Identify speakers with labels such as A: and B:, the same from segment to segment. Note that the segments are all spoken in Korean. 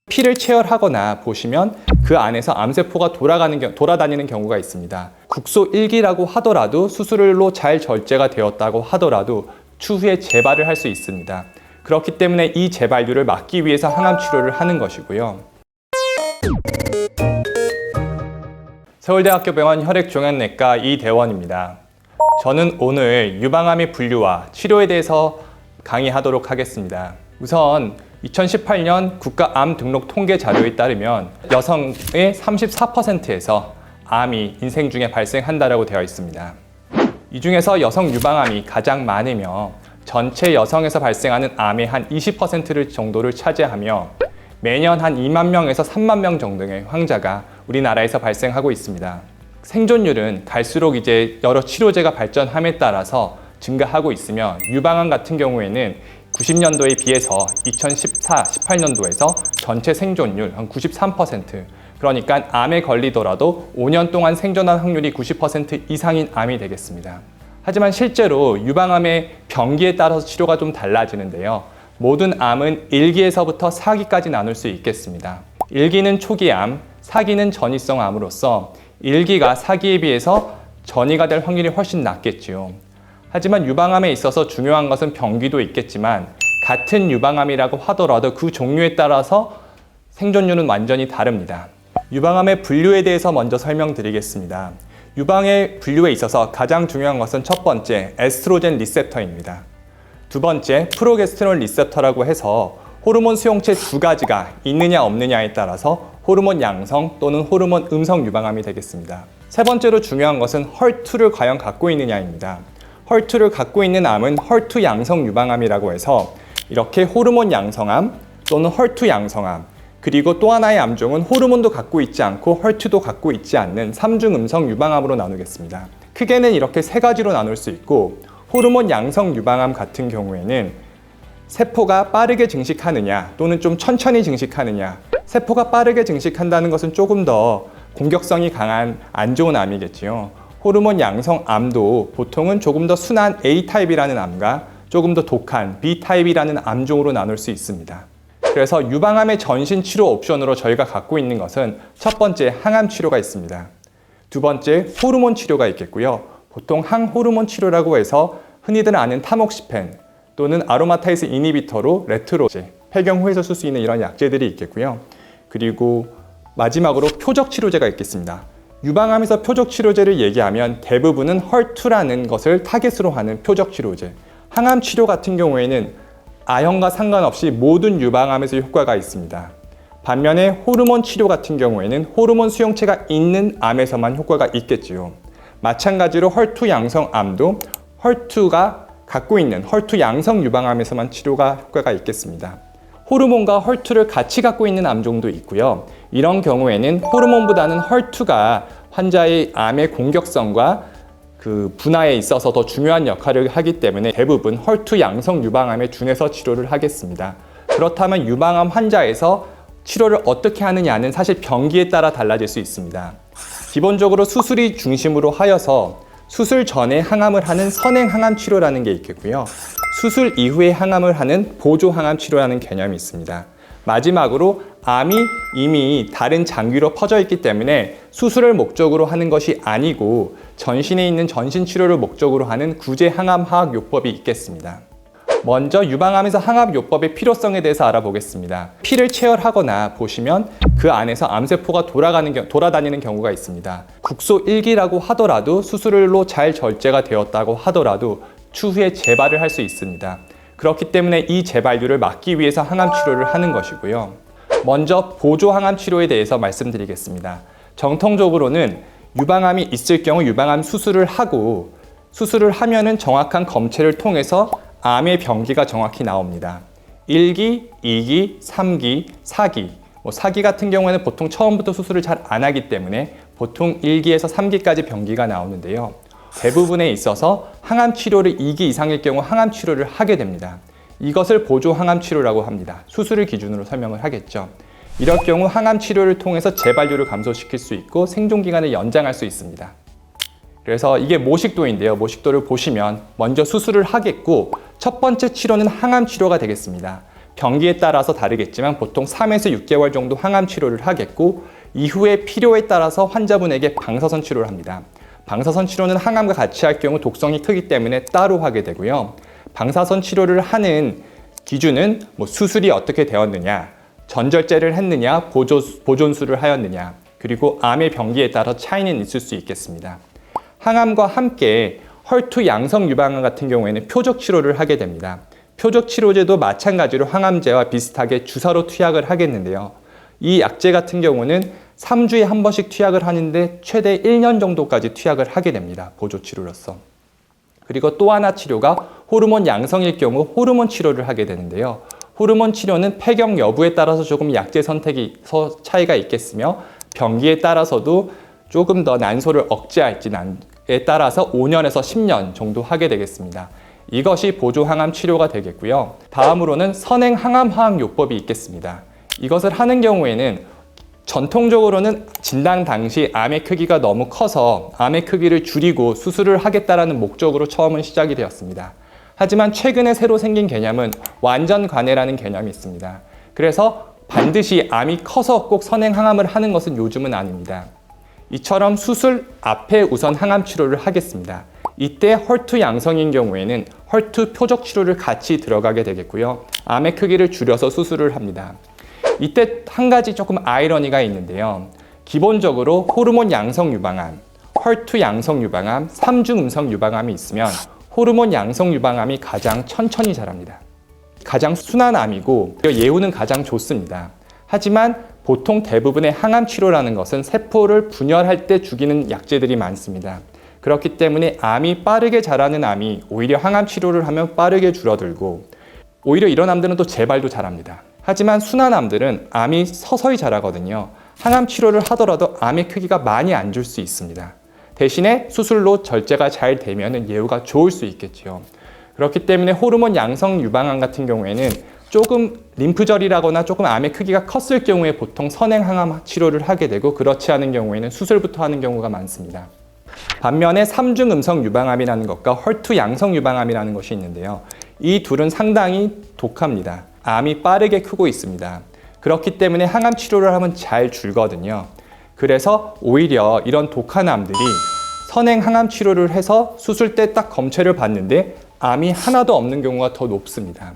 A: 피를 체열하거나 보시면 그 안에서 암세포가 돌아다니는 경우가 있습니다. 국소 1기라고 하더라도 수술로 잘 절제가 되었다고 하더라도 추후에 재발을 할 수 있습니다. 그렇기 때문에 이 재발률을 막기 위해서 항암 치료를 하는 것이고요. 서울대학교 병원 혈액종양내과 이대원입니다. 저는 오늘 유방암의 분류와 치료에 대해서 강의하도록 하겠습니다. 우선 2018년 국가암 등록 통계 자료에 따르면 여성의 34%에서 암이 인생 중에 발생한다고 되어 있습니다. 이 중에서 여성 유방암이 가장 많으며 전체 여성에서 발생하는 암의 한 20% 정도를 차지하며 매년 한 2만 명에서 3만 명 정도의 환자가 우리나라에서 발생하고 있습니다. 생존율은 갈수록 이제 여러 치료제가 발전함에 따라서 증가하고 있으며 유방암 같은 경우에는 90년도에 비해서 2014-18년도에서 전체 생존율 한 93%, 그러니까 암에 걸리더라도 5년 동안 생존할 확률이 90% 이상인 암이 되겠습니다. 하지만 실제로 유방암의 병기에 따라서 치료가 좀 달라지는데요. 모든 암은 1기에서부터 4기까지 나눌 수 있겠습니다. 1기는 초기암, 4기는 전이성 암으로서 1기가 4기에 비해서 전이가 될 확률이 훨씬 낮겠지요. 하지만 유방암에 있어서 중요한 것은 병기도 있겠지만 같은 유방암이라고 하더라도 그 종류에 따라서 생존율은 완전히 다릅니다. 유방암의 분류에 대해서 먼저 설명드리겠습니다. 유방의 분류에 있어서 가장 중요한 것은 첫 번째, 에스트로겐 리셉터입니다. 두 번째, 프로게스테론 리셉터라고 해서 호르몬 수용체 두 가지가 있느냐 없느냐에 따라서 호르몬 양성 또는 호르몬 음성 유방암이 되겠습니다. 세 번째로 중요한 것은 헐2를 과연 갖고 있느냐입니다. 헐2를 갖고 있는 암은 헐2 양성 유방암이라고 해서 이렇게 호르몬 양성암 또는 헐2 양성암, 그리고 또 하나의 암종은 호르몬도 갖고 있지 않고 헐2도 갖고 있지 않는 3중 음성 유방암으로 나누겠습니다. 크게는 이렇게 세 가지로 나눌 수 있고, 호르몬 양성 유방암 같은 경우에는 세포가 빠르게 증식하느냐 또는 좀 천천히 증식하느냐, 세포가 빠르게 증식한다는 것은 조금 더 공격성이 강한 안 좋은 암이겠지요. 호르몬 양성 암도 보통은 조금 더 순한 A타입이라는 암과 조금 더 독한 B타입이라는 암종으로 나눌 수 있습니다. 그래서 유방암의 전신 치료 옵션으로 저희가 갖고 있는 것은 첫 번째, 항암 치료가 있습니다. 두 번째, 호르몬 치료가 있겠고요. 보통 항호르몬 치료라고 해서 흔히들 아는 타목시펜 또는 아로마타이스 이니비터로 레트로제, 폐경 후에서 쓸 수 있는 이런 약제들이 있겠고요. 그리고 마지막으로 표적 치료제가 있겠습니다. 유방암에서 표적 치료제를 얘기하면 대부분은 헐2라는 것을 타겟으로 하는 표적 치료제. 항암 치료 같은 경우에는 아형과 상관없이 모든 유방암에서 효과가 있습니다. 반면에 호르몬 치료 같은 경우에는 호르몬 수용체가 있는 암에서만 효과가 있겠지요. 마찬가지로 헐2 양성 암도 헐2가 갖고 있는 헐2 양성 유방암에서만 치료가 효과가 있겠습니다. 호르몬과 헐2를 같이 갖고 있는 암종도 있고요. 이런 경우에는 호르몬보다는 헐2가 환자의 암의 공격성과 그 분화에 있어서 더 중요한 역할을 하기 때문에 대부분 헐2 양성 유방암에 준해서 치료를 하겠습니다. 그렇다면 유방암 환자에서 치료를 어떻게 하느냐는 사실 병기에 따라 달라질 수 있습니다. 기본적으로 수술이 중심으로 하여서 수술 전에 항암을 하는 선행 항암 치료라는 게 있겠고요. 수술 이후에 항암을 하는 보조 항암 치료라는 개념이 있습니다. 마지막으로 암이 이미 다른 장기로 퍼져 있기 때문에 수술을 목적으로 하는 것이 아니고 전신에 있는 전신 치료를 목적으로 하는 구제 항암 화학 요법이 있겠습니다. 먼저 유방암에서 항암 요법의 필요성에 대해서 알아보겠습니다. 피를 체열하거나 보시면 그 안에서 암세포가 돌아다니는 경우가 있습니다. 국소 1기라고 하더라도 수술로 잘 절제가 되었다고 하더라도 추후에 재발을 할 수 있습니다. 그렇기 때문에 이 재발률을 막기 위해서 항암 치료를 하는 것이고요. 먼저 보조 항암 치료에 대해서 말씀드리겠습니다. 정통적으로는 유방암이 있을 경우 유방암 수술을 하고, 수술을 하면은 정확한 검체를 통해서 암의 병기가 정확히 나옵니다. 1기, 2기, 3기, 4기. 4기 같은 경우에는 보통 처음부터 수술을 잘 안 하기 때문에 보통 1기에서 3기까지 병기가 나오는데요. 대부분에 있어서 항암 치료를 2기 이상일 경우 항암 치료를 하게 됩니다. 이것을 보조 항암 치료라고 합니다. 수술을 기준으로 설명을 하겠죠. 이럴 경우 항암 치료를 통해서 재발률을 감소시킬 수 있고 생존 기간을 연장할 수 있습니다. 그래서 이게 모식도인데요. 모식도를 보시면 먼저 수술을 하겠고 첫 번째 치료는 항암 치료가 되겠습니다. 병기에 따라서 다르겠지만 보통 3에서 6개월 정도 항암 치료를 하겠고, 이후에 필요에 따라서 환자분에게 방사선 치료를 합니다. 방사선 치료는 항암과 같이 할 경우 독성이 크기 때문에 따로 하게 되고요. 방사선 치료를 하는 기준은 수술이 어떻게 되었느냐, 전절제를 했느냐, 보존수를 하였느냐, 그리고 암의 병기에 따라 차이는 있을 수 있겠습니다. 항암과 함께 헐투 양성 유방암 같은 경우에는 표적 치료를 하게 됩니다. 표적 치료제도 마찬가지로 항암제와 비슷하게 주사로 투약을 하겠는데요. 이 약제 같은 경우는 3주에 한 번씩 투약을 하는데 최대 1년 정도까지 투약을 하게 됩니다. 보조 치료로서. 그리고 또 하나 치료가 호르몬 양성일 경우 호르몬 치료를 하게 되는데요. 호르몬 치료는 폐경 여부에 따라서 조금 약제 선택이 차이가 있겠으며, 병기에 따라서도 조금 더 난소를 억제할지에 따라서 5년에서 10년 정도 하게 되겠습니다. 이것이 보조 항암 치료가 되겠고요. 다음으로는 선행 항암 화학요법이 있겠습니다. 이것을 하는 경우에는 전통적으로는 진단 당시 암의 크기가 너무 커서 암의 크기를 줄이고 수술을 하겠다라는 목적으로 처음은 시작이 되었습니다. 하지만 최근에 새로 생긴 개념은 완전 관해라는 개념이 있습니다. 그래서 반드시 암이 커서 꼭 선행 항암을 하는 것은 요즘은 아닙니다. 이처럼 수술 앞에 우선 항암 치료를 하겠습니다. 이때 헐투 양성인 경우에는 헐투 표적 치료를 같이 들어가게 되겠고요. 암의 크기를 줄여서 수술을 합니다. 이때 한 가지 조금 아이러니가 있는데요. 기본적으로 호르몬 양성 유방암, 헐투 양성 유방암, 3중 음성 유방암이 있으면 호르몬 양성 유방암이 가장 천천히 자랍니다. 가장 순한 암이고 예후는 가장 좋습니다. 하지만 보통 대부분의 항암 치료라는 것은 세포를 분열할 때 죽이는 약제들이 많습니다. 그렇기 때문에 암이 빠르게 자라는 암이 오히려 항암 치료를 하면 빠르게 줄어들고, 오히려 이런 암들은 또 재발도 잘합니다. 하지만 순한 암들은 암이 서서히 자라거든요. 항암 치료를 하더라도 암의 크기가 많이 안 줄 수 있습니다. 대신에 수술로 절제가 잘 되면 예후가 좋을 수 있겠죠. 그렇기 때문에 호르몬 양성 유방암 같은 경우에는 조금 림프절이라거나 조금 암의 크기가 컸을 경우에 보통 선행 항암 치료를 하게 되고, 그렇지 않은 경우에는 수술부터 하는 경우가 많습니다. 반면에 3중 음성 유방암이라는 것과 헐투 양성 유방암이라는 것이 있는데요. 이 둘은 상당히 독합니다. 암이 빠르게 크고 있습니다. 그렇기 때문에 항암 치료를 하면 잘 줄거든요. 그래서 오히려 이런 독한 암들이 선행 항암 치료를 해서 수술 때 딱 검체를 봤는데 암이 하나도 없는 경우가 더 높습니다.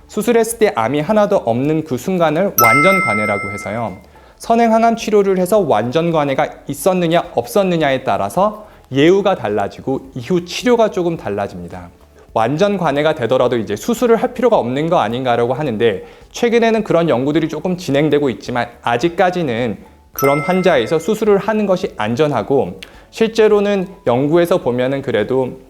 A: 수술했을 때 암이 하나도 없는 그 순간을 완전 관해라고 해서요. 선행 항암 치료를 해서 완전 관해가 있었느냐 없었느냐에 따라서 예후가 달라지고 이후 치료가 조금 달라집니다. 완전 관해가 되더라도 이제 수술을 할 필요가 없는 거 아닌가라고 하는데, 최근에는 그런 연구들이 조금 진행되고 있지만 아직까지는 그런 환자에서 수술을 하는 것이 안전하고, 실제로는 연구에서 보면은 그래도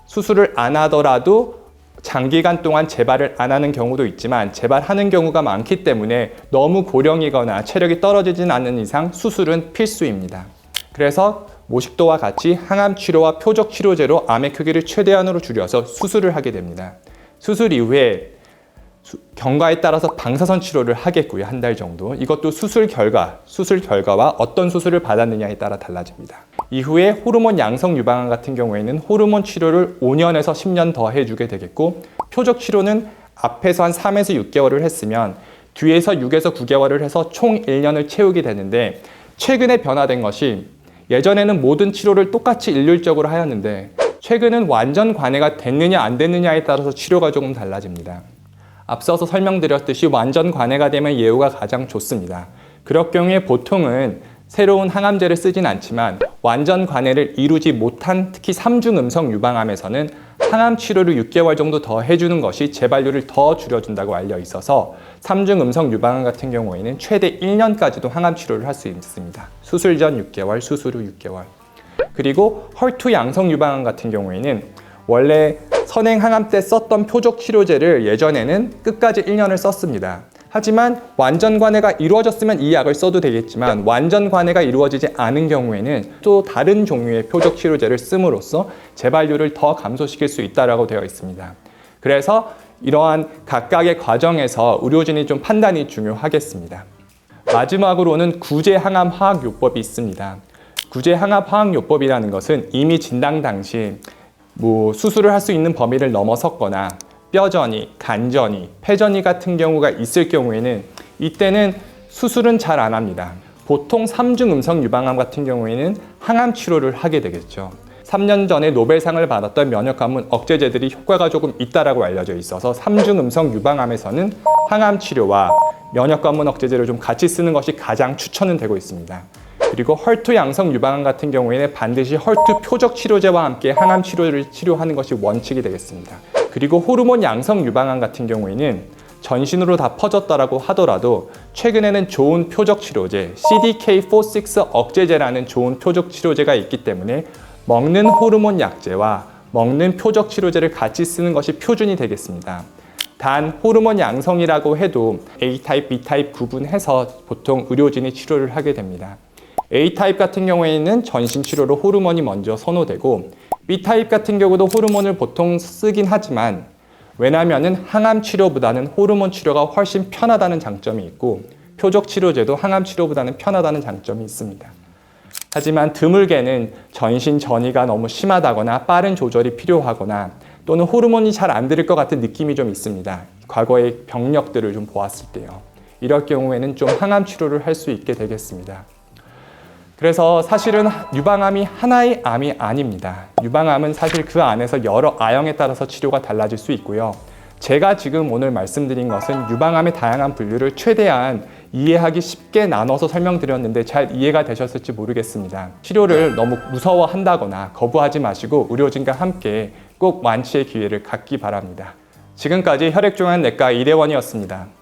A: 수술을 안 하더라도 장기간 동안 재발을 안 하는 경우도 있지만 재발하는 경우가 많기 때문에 너무 고령이거나 체력이 떨어지진 않는 이상 수술은 필수입니다. 그래서 모식도와 같이 항암 치료와 표적 치료제로 암의 크기를 최대한으로 줄여서 수술을 하게 됩니다. 수술 이후에 경과에 따라서 방사선 치료를 하겠고요. 한 달 정도. 이것도 수술 결과와 어떤 수술을 받았느냐에 따라 달라집니다. 이후에 호르몬 양성 유방암 같은 경우에는 호르몬 치료를 5년에서 10년 더 해주게 되겠고, 표적 치료는 앞에서 한 3에서 6개월을 했으면 뒤에서 6에서 9개월을 해서 총 1년을 채우게 되는데, 최근에 변화된 것이 예전에는 모든 치료를 똑같이 일률적으로 하였는데 최근은 완전 관해가 됐느냐 안 됐느냐에 따라서 치료가 조금 달라집니다. 앞서서 설명드렸듯이 완전 관해가 되면 예후가 가장 좋습니다. 그럴 경우에 보통은 새로운 항암제를 쓰진 않지만 완전 관해를 이루지 못한 특히 3중 음성 유방암에서는 항암 치료를 6개월 정도 더 해주는 것이 재발률을 더 줄여준다고 알려 있어서 3중 음성 유방암 같은 경우에는 최대 1년까지도 항암 치료를 할 수 있습니다. 수술 전 6개월, 수술 후 6개월. 그리고 헐투 양성 유방암 같은 경우에는 원래 선행 항암 때 썼던 표적 치료제를 예전에는 끝까지 1년을 썼습니다. 하지만 완전 관해가 이루어졌으면 이 약을 써도 되겠지만 완전 관해가 이루어지지 않은 경우에는 또 다른 종류의 표적 치료제를 씀으로써 재발률을 더 감소시킬 수 있다고 되어 있습니다. 그래서 이러한 각각의 과정에서 의료진이 좀 판단이 중요하겠습니다. 마지막으로는 구제 항암 화학요법이 있습니다. 구제 항암 화학요법이라는 것은 이미 진단 당시 수술을 할 수 있는 범위를 넘어섰거나 뼈전이, 간전이, 폐전이 같은 경우가 있을 경우에는 이때는 수술은 잘 안 합니다. 보통 3중 음성 유방암 같은 경우에는 항암 치료를 하게 되겠죠. 3년 전에 노벨상을 받았던 면역관문 억제제들이 효과가 조금 있다라고 알려져 있어서 3중 음성 유방암에서는 항암 치료와 면역관문 억제제를 좀 같이 쓰는 것이 가장 추천은 되고 있습니다. 그리고 헐투 양성 유방암 같은 경우에는 반드시 헐투 표적 치료제와 함께 항암 치료를 치료하는 것이 원칙이 되겠습니다. 그리고 호르몬 양성 유방암 같은 경우에는 전신으로 다 퍼졌다라고 하더라도 최근에는 좋은 표적 치료제 CDK4/6 억제제라는 좋은 표적 치료제가 있기 때문에 먹는 호르몬 약제와 먹는 표적 치료제를 같이 쓰는 것이 표준이 되겠습니다. 단 호르몬 양성이라고 해도 A타입, B타입 구분해서 보통 의료진이 치료를 하게 됩니다. A타입 같은 경우에는 전신 치료로 호르몬이 먼저 선호되고 B타입 같은 경우도 호르몬을 보통 쓰긴 하지만 왜냐하면 항암 치료보다는 호르몬 치료가 훨씬 편하다는 장점이 있고 표적 치료제도 항암 치료보다는 편하다는 장점이 있습니다. 하지만 드물게는 전신 전이가 너무 심하다거나 빠른 조절이 필요하거나 또는 호르몬이 잘 안 들을 것 같은 느낌이 좀 있습니다. 과거의 병력들을 좀 보았을 때요. 이럴 경우에는 좀 항암 치료를 할 수 있게 되겠습니다. 그래서 사실은 유방암이 하나의 암이 아닙니다. 유방암은 사실 그 안에서 여러 아형에 따라서 치료가 달라질 수 있고요. 제가 지금 오늘 말씀드린 것은 유방암의 다양한 분류를 최대한 이해하기 쉽게 나눠서 설명드렸는데 잘 이해가 되셨을지 모르겠습니다. 치료를 너무 무서워한다거나 거부하지 마시고 의료진과 함께 꼭 완치의 기회를 갖기 바랍니다. 지금까지 혈액종양내과 이대원이었습니다.